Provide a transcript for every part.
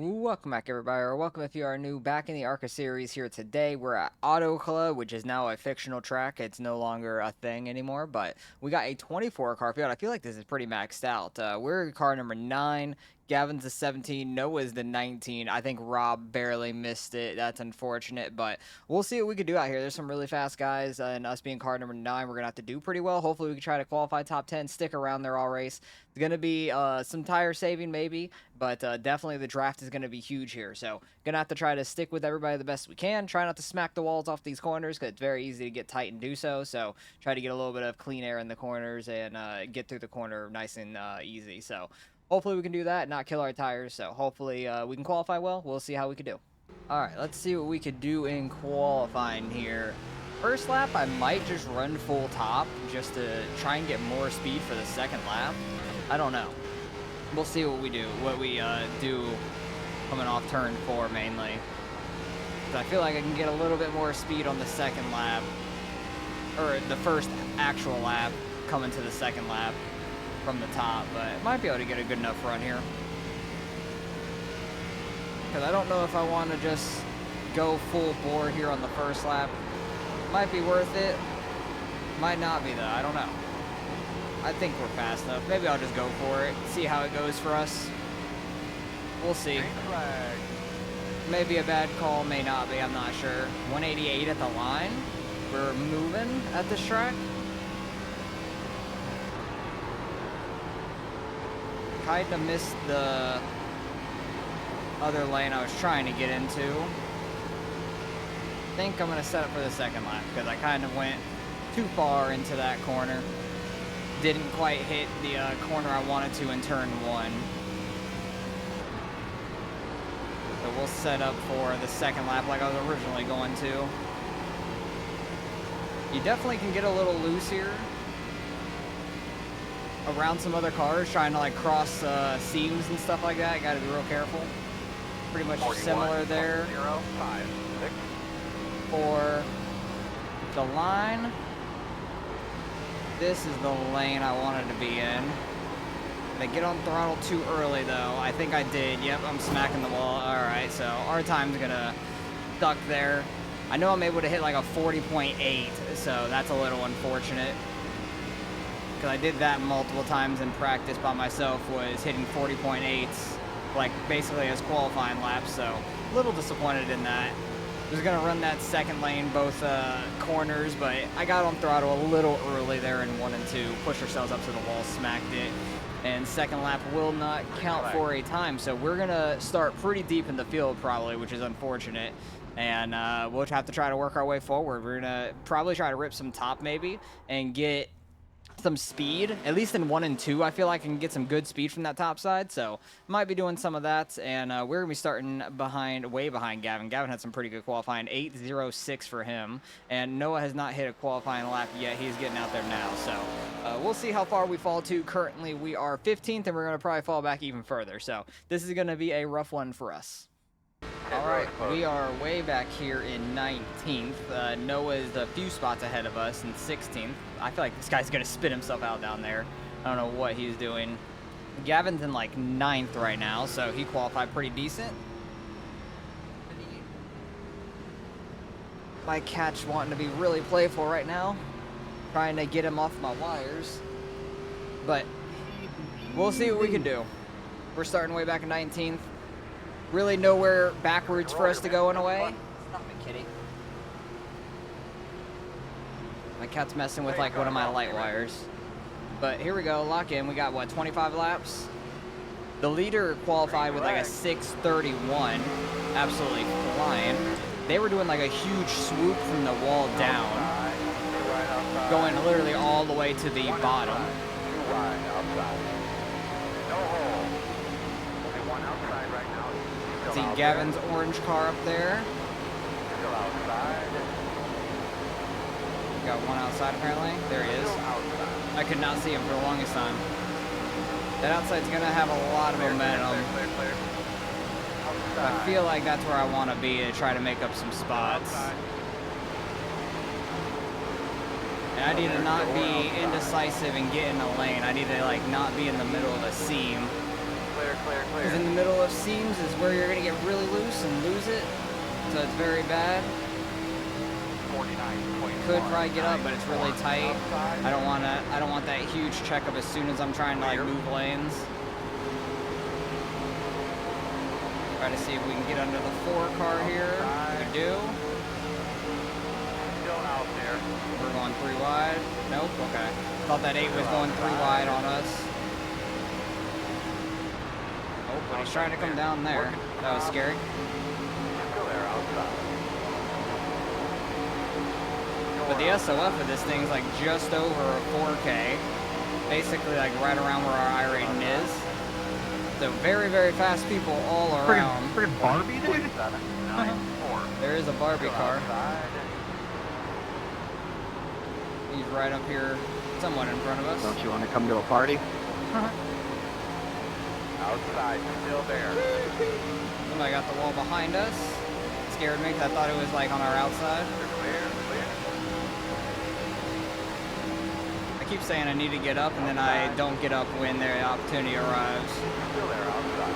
Welcome back, everybody, or welcome if you are new back in the ARCA series here today. We're at Auto Club, which is now a fictional track. It's no longer a thing anymore, but we got a 24 car field. I feel like this is pretty maxed out. We're car number 9. Gavin's the 17, Noah's the 19. I think Rob barely missed it. That's unfortunate, but we'll see what we can do out here. There's some really fast guys, and us being car number 9, we're going to have to do pretty well. Hopefully, we can try to qualify top 10, stick around there all race. It's going to be some tire saving, maybe, but definitely the draft is going to be huge here. So, going to have to try to stick with everybody the best we can. Try not to smack the walls off these corners because it's very easy to get tight and do so. So, try to get a little bit of clean air in the corners and get through the corner nice and easy. So, hopefully we can do that, not kill our tires. So hopefully we can qualify well. We'll see how we can do. All right, let's see what we could do in qualifying here. First lap, I might just run full top just to try and get more speed for the second lap. I don't know. We'll see what we do, do coming off turn 4 mainly. I feel like I can get a little bit more speed on the second lap, or the first actual lap coming to the second lap from the top, but might be able to get a good enough run here. Because I don't know if I want to just go full bore here on the first lap. Might be worth it. Might not be though, I don't know. I think we're fast enough. Maybe I'll just go for it, see how it goes for us. We'll see. Maybe a bad call, may not be, I'm not sure. 188 at the line. We're moving at this track. Kind of missed the other lane I was trying to get into. I think I'm going to set up for the second lap because I kind of went too far into that corner. Didn't quite hit the corner I wanted to in turn 1. So we'll set up for the second lap like I was originally going to. You definitely can get a little loose here around some other cars, trying to like cross seams and stuff like that. Got to be real careful. Pretty much similar there. 0, 5, 6. For the line, this is the lane I wanted to be in. They get on throttle too early though. I think I did. Yep, I'm smacking the wall. All right, so our time's gonna stuck there. I know I'm able to hit like a 40.8, so that's a little unfortunate. Because I did that multiple times in practice by myself, was hitting 40.8s, like basically as qualifying laps, so a little disappointed in that. I was gonna run that second lane, both corners, but I got on throttle a little early there in 1 and 2, pushed ourselves up to the wall, smacked it, and second lap will not count for a time, so we're gonna start pretty deep in the field probably, which is unfortunate. And we'll have to try to work our way forward. We're gonna probably try to rip some top maybe and get some speed, at least in 1 and 2. I feel like I can get some good speed from that top side, so might be doing some of that. And we're gonna be starting way behind Gavin. Gavin had some pretty good qualifying, 8.06 for him, and Noah has not hit a qualifying lap yet. He's getting out there now, so we'll see how far we fall to. Currently we are 15th, and we're gonna probably fall back even further, so this is gonna be a rough one for us. All right, we are way back here in 19th. Noah is a few spots ahead of us in 16th. I feel like this guy's gonna spit himself out down there. I don't know what he's doing. Gavin's in like 9th right now, so he qualified pretty decent. My catch wanting to be really playful right now, trying to get him off my wires, but we'll see what we can do. We're starting way back in 19th. Really nowhere backwards for us to go in a way. Stop it, kitty. My cat's messing with like one of my light wires. But here we go, lock in. We got what, 25 laps? The leader qualified with like a 6:31, absolutely flying. They were doing like a huge swoop from the wall down, going literally all the way to the bottom. See Gavin's orange car up there. Got one outside apparently. There he is. I could not see him for the longest time. That outside's gonna have a lot of momentum. I feel like that's where I want to be to try to make up some spots. And I need to not be indecisive and get in the lane. I need to like not be in the middle of the seam. Because in the middle of seams is where you're gonna get really loose and lose it. So it's very bad. Could probably get up, but it's really tight. I don't want that huge checkup as soon as I'm trying to like move lanes. Try to see if we can get under the 4 car here. We do. Still out there. We're going 3 wide. Nope. Okay. Thought that 8 was going 3 wide on us. Oh, but he's trying to come down there. That was scary. Still there outside. But the SOF of this thing's like just over a 4K. Basically like right around where our I-rating is. So very, very fast people all around. Pretty Barbie, dude. There is a Barbie car. He's right up here, somewhat in front of us. Don't you want to come to a party? Outside, still there. Somebody got the wall behind us. Scared me because I thought it was like on our outside. Clear. I keep saying I need to get up and then I don't get up when the opportunity arrives. Still there outside.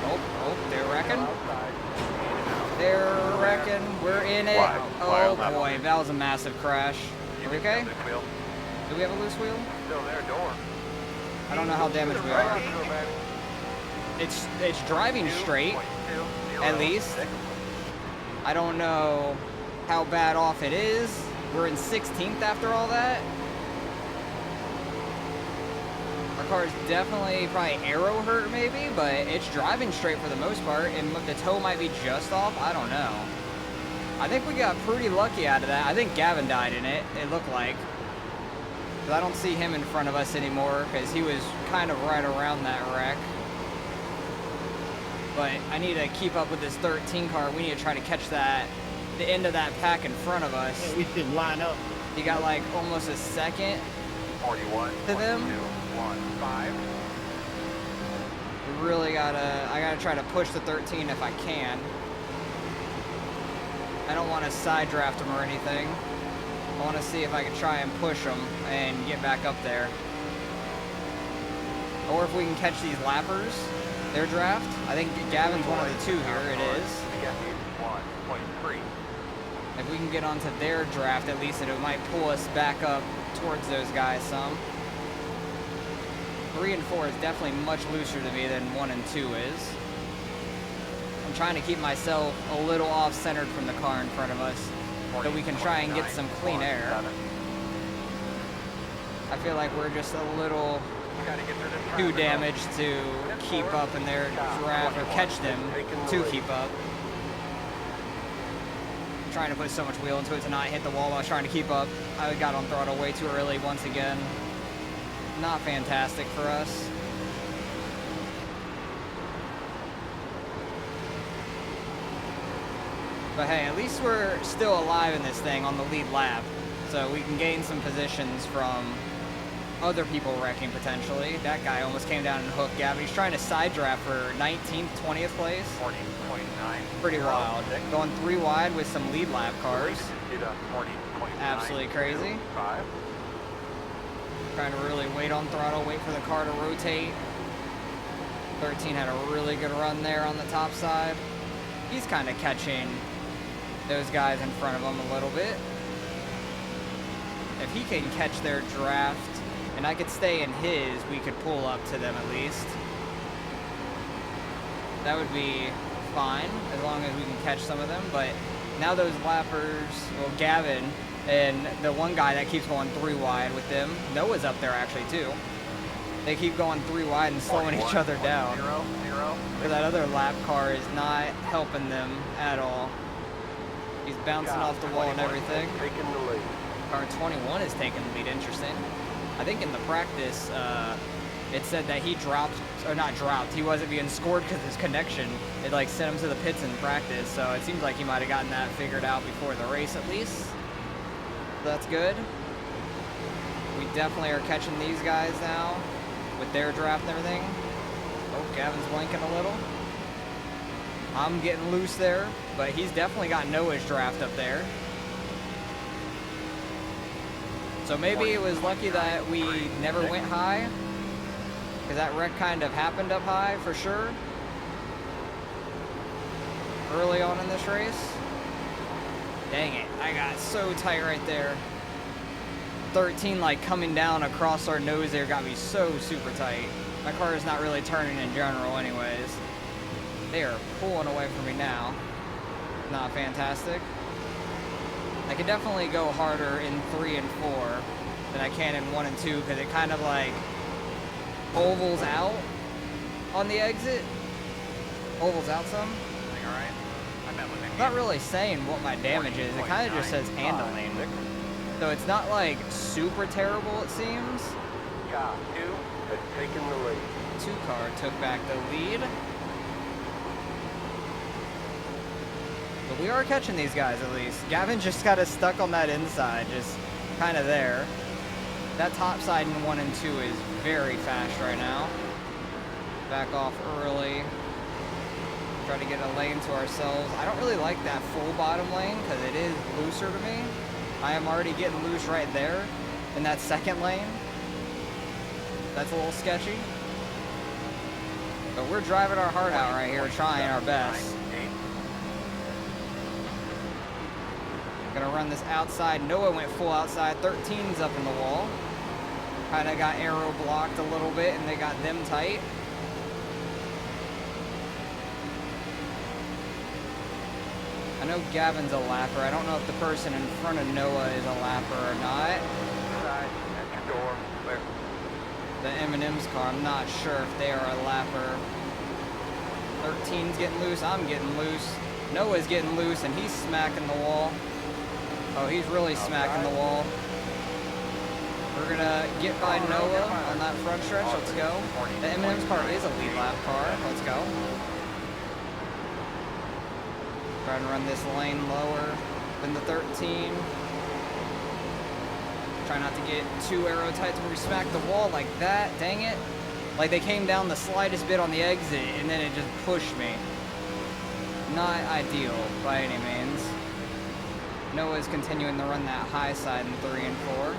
Oh, they're wrecking. Outside. They're wrecking. We're in it. Oh boy, that was a massive crash. Are we okay? Do we have a loose wheel? Still there, door. I don't know how damaged we are. It's driving straight, at least. I don't know how bad off it is. We're in 16th after all that. Our car is definitely probably aero hurt maybe, but it's driving straight for the most part, and the toe might be just off. I don't know. I think we got pretty lucky out of that. I think Gavin died in it, it looked like. Because I don't see him in front of us anymore, because he was kind of right around that wreck. But I need to keep up with this 13 car. We need to try to catch the end of that pack in front of us. Yeah, we should line up. You got like almost a second 41 to them. 15. We really I gotta try to push the 13 if I can. I don't want to side draft them or anything. I want to see if I can try and push them and get back up there. Or if we can catch these lappers, their draft. I think Gavin's one of the 2 here, it is. 1.3. If we can get onto their draft at least, it might pull us back up towards those guys some. 3 and 4 is definitely much looser to me than 1 and 2 is. I'm trying to keep myself a little off-centered from the car in front of us so we can try and get some clean air. I feel like we're just a little too damaged to keep up in their draft or catch them to keep up. I'm trying to put so much wheel into it to not hit the wall while I was trying to keep up. I got on throttle way too early once again. Not fantastic for us. But hey, at least we're still alive in this thing on the lead lap. So we can gain some positions from other people wrecking potentially. That guy almost came down and hooked Gavin. He's trying to side draft for 19th, 20th place. 40.9. Pretty wild. Going 3 wide with some lead lap cars. Absolutely crazy. Trying to really wait on throttle, wait for the car to rotate. 13 had a really good run there on the top side. He's kind of catching those guys in front of him a little bit. If he can catch their draft and I could stay in his, we could pull up to them at least. That would be fine as long as we can catch some of them. But now those lappers, well, Gavin and the one guy that keeps going 3 wide with them, Noah's up there actually too. They keep going 3 wide and slowing each other down. But that other lap car is not helping them at all. He's bouncing off the wall and everything. Car 21 is taking the lead, interesting. I think in the practice, it said that he dropped, or not dropped, he wasn't being scored because his connection, it like sent him to the pits in practice. So it seems like he might have gotten that figured out before the race at least. So that's good. We definitely are catching these guys now with their draft and everything. Oh, Gavin's blinking a little. I'm getting loose there, but he's definitely got Noah's draft up there. So maybe it was lucky that we never went high. Because that wreck kind of happened up high for sure. Early on in this race. Dang it, I got so tight right there. 13 like coming down across our nose there got me so super tight. My car is not really turning in general anyways. They are pulling away from me now. Not fantastic. I could definitely go harder in 3 and 4 than I can in 1 and 2 because it kind of like ovals out on the exit. Ovals out some. All right. I met with I'm not really saying what my damage is. It kind of just says handling. So it's not like super terrible, it seems. Yeah, 2 had taken the lead. 2 car took back the lead. But we are catching these guys at least. Gavin just got us stuck on that inside, just kind of there. That top side in 1 and 2 is very fast right now. Back off early. Try to get a lane to ourselves. I don't really like that full bottom lane because it is looser to me. I am already getting loose right there in that second lane. That's a little sketchy. But we're driving our heart out right here, trying our best. Gonna run this outside. Noah went full outside. 13's up in the wall. Kind of got aero blocked a little bit, and they got them tight. I know Gavin's a lapper. I don't know if the person in front of Noah is a lapper or not. Side, at your door, clear. The M&M's car, I'm not sure if they are a lapper. 13's getting loose. I'm getting loose. Noah's getting loose, and he's smacking the wall. Oh, he's really smacking the wall. We're gonna get by Noah on that front stretch. Let's go. The M&M's car is a lead lap car. Let's go. Try and run this lane lower than the 13. Try not to get too aero tight where we smack the wall like that. Dang it. Like they came down the slightest bit on the exit and then it just pushed me. Not ideal by any means. Noah's continuing to run that high side in 3 and 4.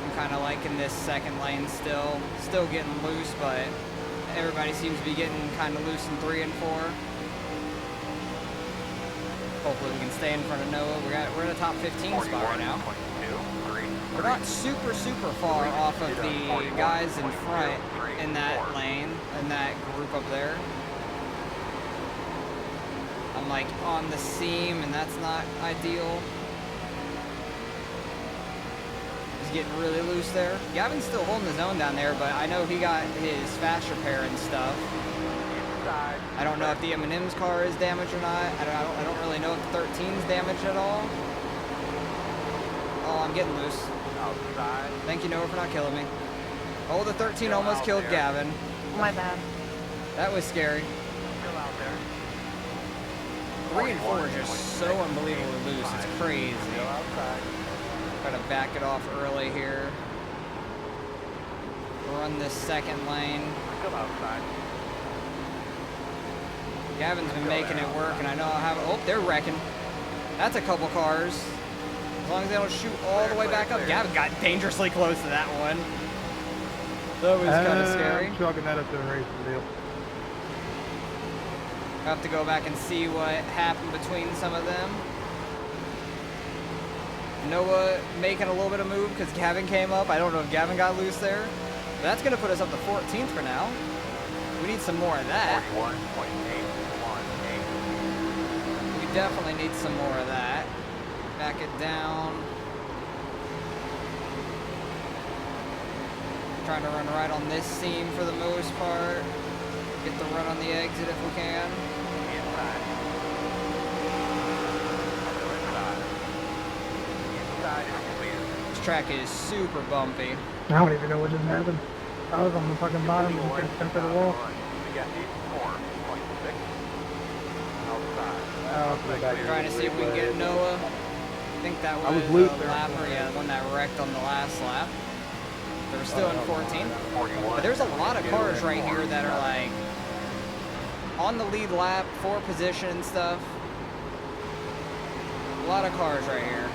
I'm kind of liking this second lane still. Still getting loose, but everybody seems to be getting kind of loose in 3 and 4. Hopefully we can stay in front of Noah. We're in a top 15 spot right now. We're not super far off of the guys in front in that lane, in that group up there. I'm like on the seam and that's not ideal. He's getting really loose there. Gavin's still holding his own down there, but I know he got his fast repair and stuff. I don't know if the M&M's car is damaged or not. I don't really know if the 13's damaged at all. Oh, I'm getting loose. Thank you, Noah, for not killing me. Oh, the 13 almost killed Gavin. My bad. That was scary. 3 and 4 are just so unbelievably loose. It's crazy. Try to back it off early here. Run this second lane. Gavin's been making it work, and I know I'll have it. Oh, they're wrecking. That's a couple cars. As long as they don't shoot all the way back up. Gavin got dangerously close to that one. That was kind of scary. I'm chalking that up to a racing deal. I have to go back and see what happened between some of them. Noah making a little bit of move because Gavin came up. I don't know if Gavin got loose there. But that's going to put us up to 14th for now. We need some more of that. 41.818. We definitely need some more of that. Back it down. Trying to run right on this seam for the most part. Get the run on the exit if we can. This track is super bumpy. I don't even know what just happened. I was on the fucking bottom and couldn't step to the wall. Trying to see if we can get Noah. I think that was, loose a there. lapper, yeah, the one that wrecked on the last lap. They were still in 14. But there's a lot of cars right here that are like on the lead lap, 4 position and stuff. A lot of cars right here.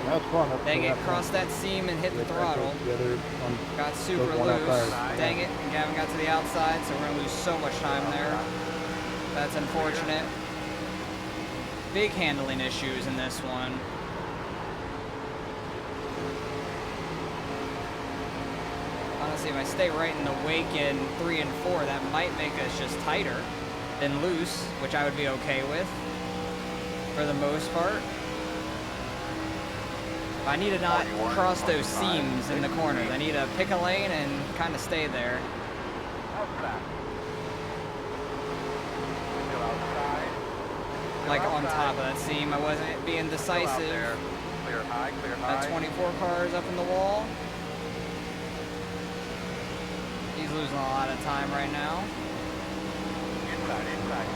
That's fun. That's Dang it, that's fun. crossed that seam and hit the throttle. Together on Got super both one loose. outside. Dang it, and Gavin got to the outside, so we're gonna lose so much time there. That's unfortunate. Big handling issues in this one. Honestly, if I stay right in the wake in 3 and 4, that might make us just tighter than loose, which I would be okay with for the most part. I need to not cross those seams in the corners. I need to pick a lane and kind of stay there. Outside. Still outside. Like on top of that seam. I wasn't being Still out decisive. there. Clear high, clear high. That 24 car is up in the wall. He's losing a lot of time right now. Inside, inside.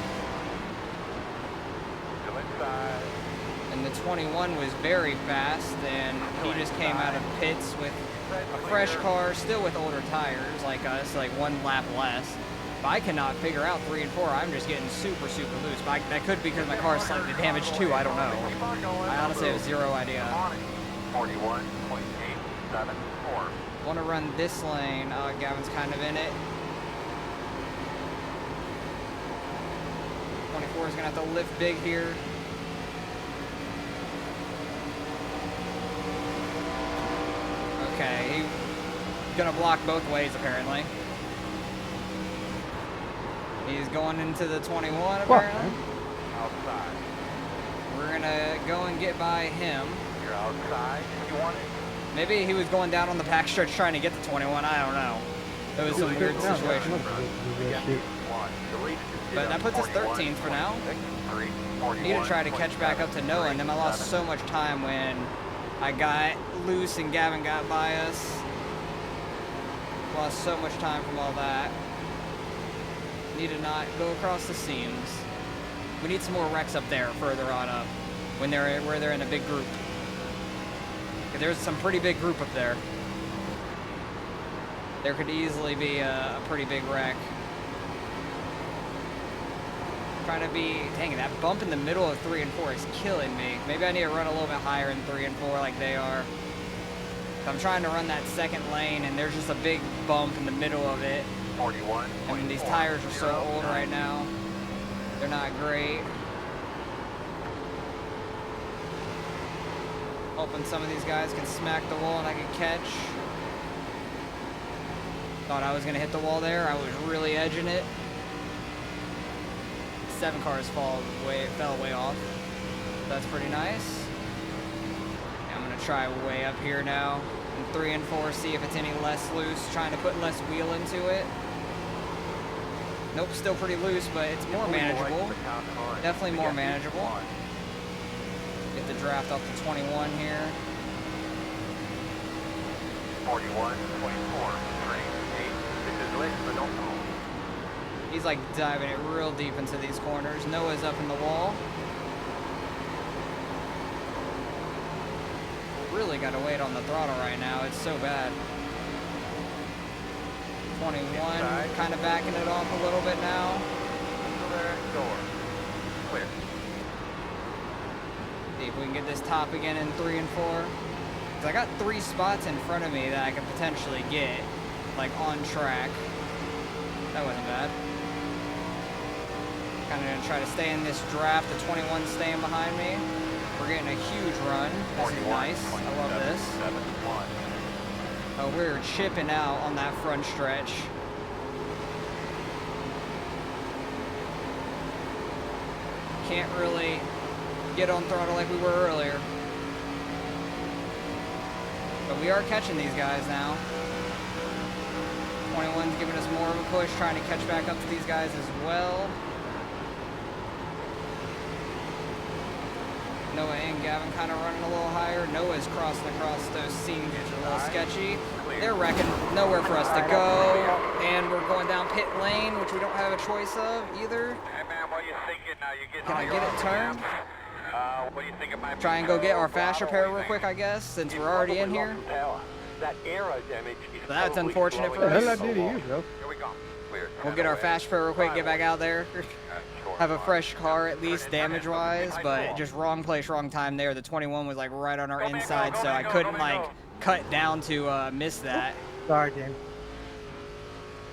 Still inside. And the 21 was very fast, and he just came out of pits with a fresh car, still with older tires like us, like 1 lap less. But I cannot figure out 3 and 4. I'm just getting super, super loose. But that could be because my car is slightly damaged too. I don't know. I honestly have zero idea. 41.874. Want to run this lane. Gavin's kind of in it. 24 is going to have to lift big here. Okay, he's going to block both ways apparently. He's going into the 21 apparently. Outside. We're going to go and get by him. You're outside. You want it? Maybe he was going down on the back stretch trying to get the 21. I don't know. It was some weird situation. But that puts us 13th for now. I need to try to catch back up to Noah, and then I lost so much time when I got loose and Gavin got by us. Lost so much time from all that. Need to not go across the seams. We need some more wrecks up there further on up when where they're in a big group. There's some pretty big group up there. There could easily be a pretty big wreck. Trying to be, dang it, that bump in the middle of 3 and 4 is killing me. Maybe I need to run a little bit higher in 3 and 4 like they are. I'm trying to run that second lane and there's just a big bump in the middle of it. 41. And these tires are so old right now. They're not great. Hoping some of these guys can smack the wall and I can catch. Thought I was gonna hit the wall there. I was really edging it. 7 cars fell way off. That's pretty nice. I'm gonna try way up here now. In 3 and 4, see if it's any less loose. Trying to put less wheel into it. Nope, still pretty loose, but it's more manageable. Definitely more manageable. Get the draft off the 21 here. 41, 24, 3, 8. This is less than optimal. He's like diving it real deep into these corners. Noah's up in the wall. Really got to wait on the throttle right now. It's so bad. 21, kind of backing it off a little bit now. Door. Clear. See if we can get this top again in 3 and 4. Because I got 3 spots in front of me that I could potentially get, like on track. That wasn't bad. Kind of gonna try to stay in this draft. The 21 staying behind me. We're getting a huge run. This is nice. I love this. 71. Oh, we're chipping out on that front stretch. Can't really get on throttle like we were earlier. But we are catching these guys now. 21's giving us more of a push, trying to catch back up to these guys as well. Noah and Gavin kind of running a little higher. Noah's crossing across those seams, which is a little sketchy. They're wrecking, nowhere for us to go. And we're going down pit lane, which we don't have a choice of either. Hey man, what are you thinking now? You're getting Can I get it turned? What do you think it might be? Try and go get our fast repair real quick, I guess, since we're already in here. That aero damage is That's probably unfortunate for What the us. hell I do to you, bro? Here we go. Clear. We'll get our fast pro real quick, get back out there. Have a fresh car at least damage-wise, but just wrong place, wrong time there. The 21 was like right on our inside, so I couldn't like cut down to miss that. Sorry, James.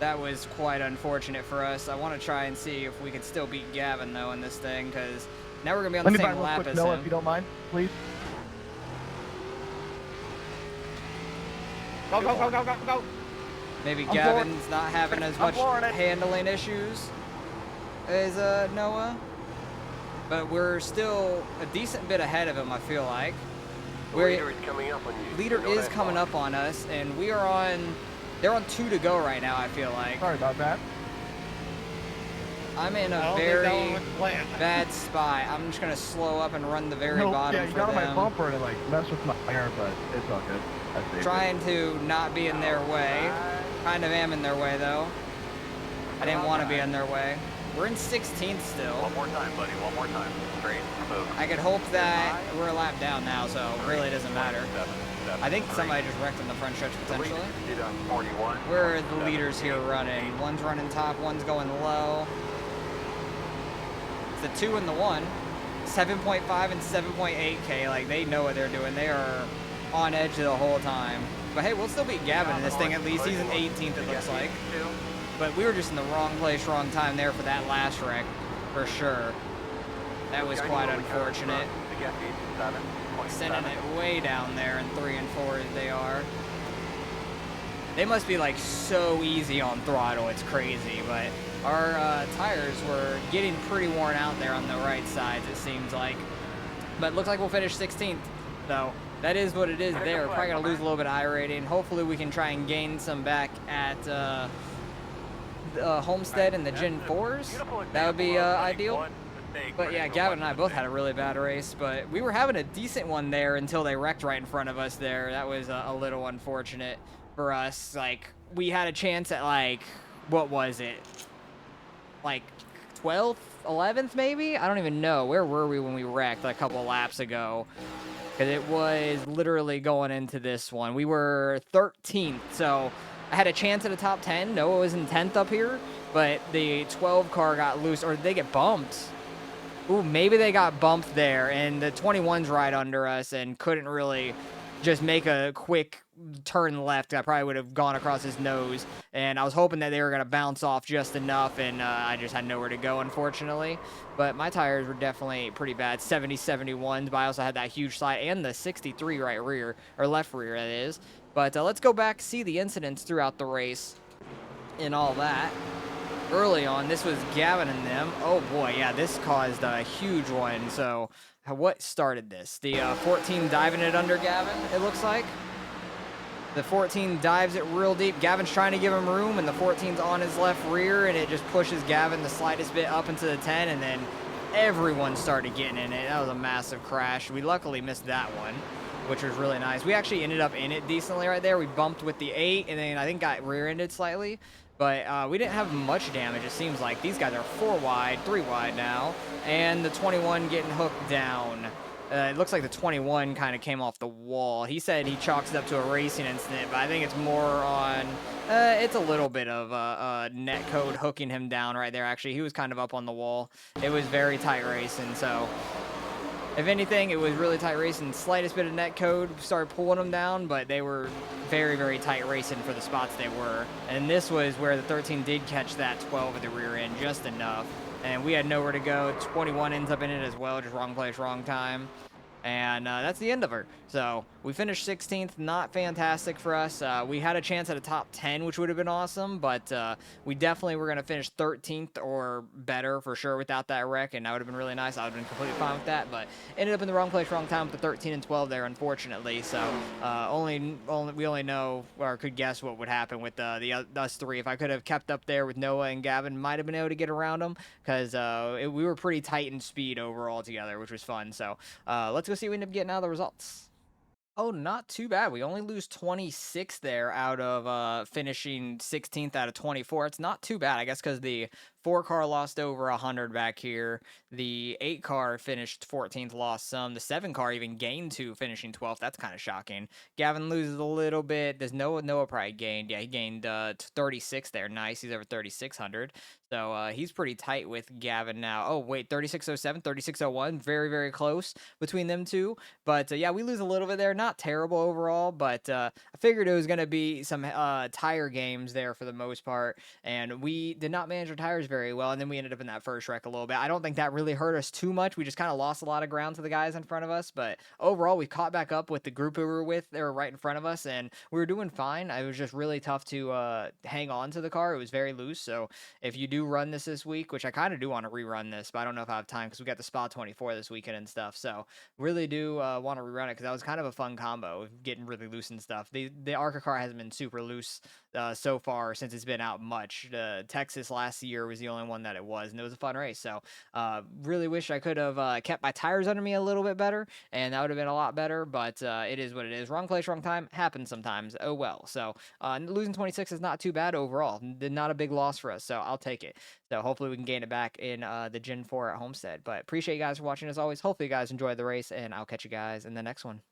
That was quite unfortunate for us. I want to try and see if we could still beat Gavin though in this thing, because now we're gonna be on the same lap as Noah, him. if you don't mind, please. Go, go, go, go, go, go. Maybe I'm Gavin's not having as much flooring it. handling issues as Noah, but we're still a decent bit ahead of him, I feel like. Leader is coming up on you. Leader is coming up on us, and we are on, they're on 2 to go right now, I feel like. Sorry about that. I'm in a very bad spot. I'm just going to slow up and run the very bottom yeah, you for got on my them. bumper and it like messed with my air, but it's all good. I saved Trying to not be in their way. Kind of am in their way, though. I didn't want to be in their way. We're in 16th still. One more time, buddy. One more time. Straight. Move. I could hope that we're a lap down now, so it really doesn't matter. I think somebody just wrecked in the front stretch potentially. Leader on 41. Where are the leaders here running? One's running top, one's going low. It's the 2 and the 1. 7.5 and 7.8K. Like, they know what they're doing. They are on edge the whole time. But hey, we'll still beat Gavin in this thing at least. He's in 18th, it looks like. But we were just in the wrong place, wrong time there for that last wreck, for sure. That was quite unfortunate. Sending it way down there in 3 and 4 as they are. They must be like so easy on throttle, it's crazy. But our tires were getting pretty worn out there on the right sides, it seems like. But it looks like we'll finish 16th, though. That is what it is there. We're probably going to lose a little bit of I-rating. Hopefully we can try and gain some back at Homestead in the Gen 4s. That would be ideal. But yeah, Gavin and I both had a really bad race, but we were having a decent one there until they wrecked right in front of us there. That was a little unfortunate for us. Like, we had a chance at, like, what was it? Like 12th, 11th maybe? I don't even know. Where were we when we wrecked like, a couple laps ago? Because it was literally going into this one. We were 13th, so I had a chance at a top 10. Noah was in 10th up here, but the 12 car got loose, or did they get bumped? Ooh, maybe they got bumped there, and the 21's right under us and couldn't really just make a quick turn left. I probably would have gone across his nose, and I was hoping that they were going to bounce off just enough, and I just had nowhere to go, unfortunately. But my tires were definitely pretty bad, 70, 71s, but I also had that huge slide and the 63 right rear, or left rear, that is. But let's go back, see the incidents throughout the race and all that. Early on, this was Gavin and them. Oh boy, yeah, this caused a huge one. So what started this? The 14 diving it under Gavin, it looks like. The 14 dives it real deep. Gavin's trying to give him room, and the 14's on his left rear, and it just pushes Gavin the slightest bit up into the 10, and then everyone started getting in it. That was a massive crash. We luckily missed that one, which was really nice. We actually ended up in it decently right there. We bumped with the 8, and then I think got rear-ended slightly. But we didn't have much damage, it seems like. These guys are 4 wide, 3 wide now. And the 21 getting hooked down. It looks like the 21 kind of came off the wall. He said he chalks it up to a racing incident, but I think it's more on... it's a little bit of net code hooking him down right there, actually. He was kind of up on the wall. It was very tight racing, so... If anything, it was really tight racing. Slightest bit of net code started pulling them down, but they were very, very tight racing for the spots they were. And this was where the 13 did catch that 12 at the rear end just enough. And we had nowhere to go. 21 ends up in it as well, just wrong place, wrong time. And that's the end of her. So we finished 16th, not fantastic for us. We had a chance at a top 10, which would have been awesome, but we definitely were going to finish 13th or better for sure without that wreck, and that would have been really nice. I would have been completely fine with that, but ended up in the wrong place, wrong time with the 13 and 12 there, unfortunately. So we only know or could guess what would happen with us 3. If I could have kept up there with Noah and Gavin, might have been able to get around them, because we were pretty tight in speed overall together, which was fun. So let's go see what we end up getting out of the results. Oh, not too bad. We only lose 26 there out of finishing 16th out of 24. It's not too bad, I guess, because the 4 car lost over 100 back here. The 8 car finished 14th, lost some. The 7 car even gained 2, finishing 12th. That's kind of shocking. Gavin loses a little bit. There's Noah probably gained. Yeah, he gained 36 there. Nice. He's over 3,600. So he's pretty tight with Gavin now. Oh, wait, 3607, 3601. Very, very close between them two. But yeah, we lose a little bit there. Not terrible overall, but I figured it was going to be some tire games there for the most part. And we did not manage our tires very well. And then we ended up in that first wreck a little bit. I don't think that really hurt us too much. We just kind of lost a lot of ground to the guys in front of us. But overall, we caught back up with the group we were with. They were right in front of us, and we were doing fine. It was just really tough to hang on to the car. It was very loose. So if you do run this week, which I kind of do want to rerun this, but I don't know if I have time because we got the Spa 24 this weekend and stuff. So really do want to rerun it because that was kind of a fun combo, getting really loose and stuff. The ARCA car hasn't been super loose so far since it's been out much. Texas last year was the only one that it was, and it was a fun race. So really wish I could have kept my tires under me a little bit better, and that would have been a lot better, but it is what it is. Wrong place, wrong time, happens sometimes. Oh well. So losing 26 is not too bad overall. Not a big loss for us, so I'll take it. So hopefully we can gain it back in the Gen 4 at Homestead. But appreciate you guys for watching as always. Hopefully you guys enjoyed the race, and I'll catch you guys in the next one.